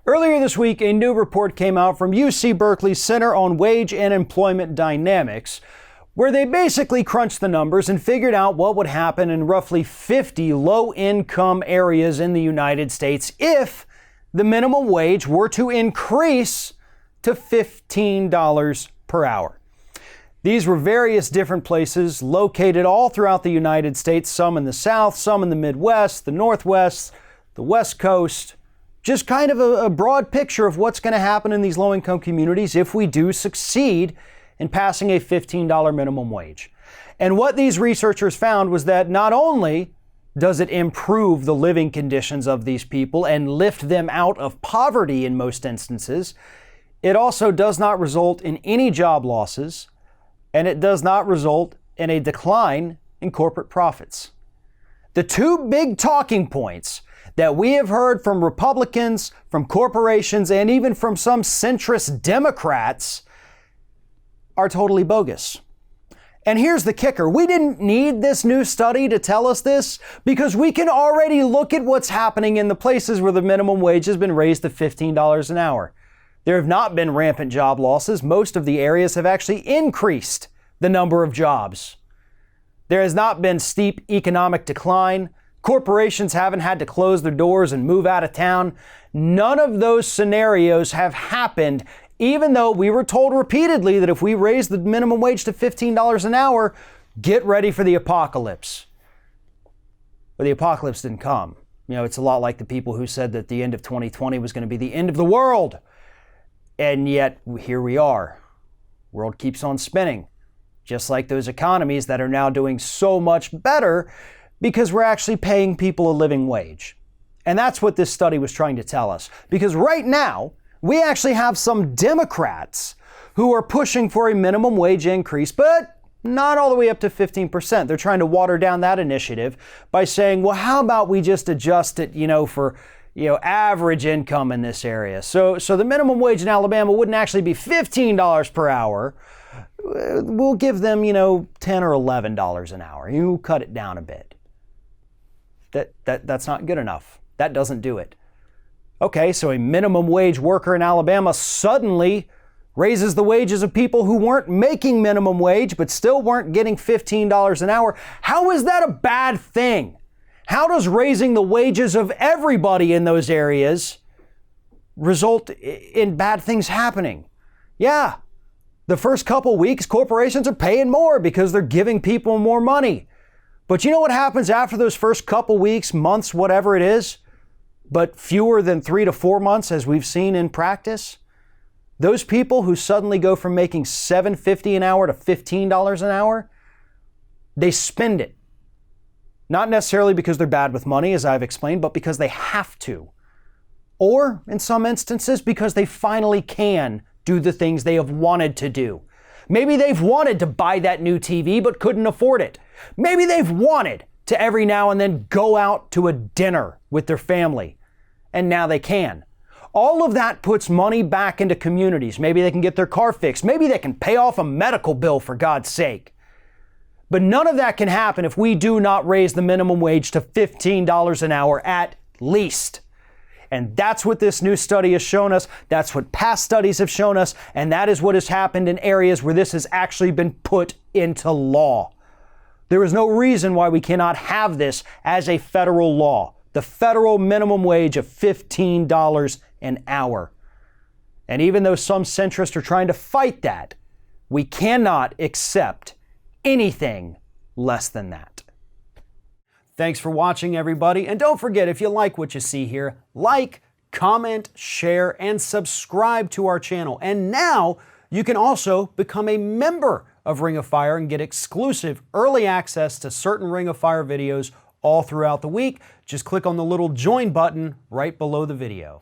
Earlier this week, a new report came out from UC Berkeley's Center on Wage and Employment Dynamics, where they basically crunched the numbers and figured out what would happen in roughly 50 low-income areas in the United States if the minimum wage were to increase to $15 per hour. These were various different places located all throughout the United States, some in the South, some in the Midwest, the Northwest, the West Coast. Just kind of a broad picture of what's going to happen in these low-income communities if we do succeed in passing a $15 minimum wage. And what these researchers found was that not only does it improve the living conditions of these people and lift them out of poverty in most instances, it also does not result in any job losses, and it does not result in a decline in corporate profits. The two big talking points that we have heard from Republicans, from corporations, and even from some centrist Democrats are totally bogus. And here's the kicker. We didn't need this new study to tell us this because we can already look at what's happening in the places where the minimum wage has been raised to $15 an hour. There have not been rampant job losses. Most of the areas have actually increased the number of jobs. There has not been steep economic decline. Corporations haven't had to close their doors and move out of town. None of those scenarios have happened, even though we were told repeatedly that if we raise the minimum wage to $15 an hour, get ready for the apocalypse. But the apocalypse didn't come. You know, it's a lot like the people who said that the end of 2020 was going to be the end of the world. And yet, here we are. World keeps on spinning. Just like those economies that are now doing so much better because we're actually paying people a living wage. And that's what this study was trying to tell us. Because right now, we actually have some Democrats who are pushing for a minimum wage increase, but not all the way up to 15%. They're trying to water down that initiative by saying, well, how about we just adjust it, for average income in this area. So the minimum wage in Alabama wouldn't actually be $15 per hour. We'll give them, $10 or $11 an hour. You cut it down a bit. That's not good enough. That doesn't do it. Okay, so a minimum wage worker in Alabama suddenly raises the wages of people who weren't making minimum wage but still weren't getting $15 an hour. How is that a bad thing? How does raising the wages of everybody in those areas result in bad things happening? Yeah, the first couple weeks, corporations are paying more because they're giving people more money. But you know what happens after those first couple weeks, months, whatever it is, but fewer than 3 to 4 months, as we've seen in practice? Those people who suddenly go from making $7.50 an hour to $15 an hour, they spend it. Not necessarily because they're bad with money, as I've explained, but because they have to. Or, in some instances, because they finally can do the things they have wanted to do. Maybe they've wanted to buy that new TV but couldn't afford it. Maybe they've wanted to every now and then go out to a dinner with their family, and now they can. All of that puts money back into communities. Maybe they can get their car fixed. Maybe they can pay off a medical bill, for God's sake. But none of that can happen if we do not raise the minimum wage to $15 an hour at least. And that's what this new study has shown us. That's what past studies have shown us. And that is what has happened in areas where this has actually been put into law. There is no reason why we cannot have this as a federal law. The federal minimum wage of $15 an hour. And even though some centrists are trying to fight that, we cannot accept anything less than that. Thanks for watching, everybody. And don't forget, if you like what you see here, like, comment, share, and subscribe to our channel. And now you can also become a member of Ring of Fire and get exclusive early access to certain Ring of Fire videos all throughout the week. Just click on the little join button right below the video.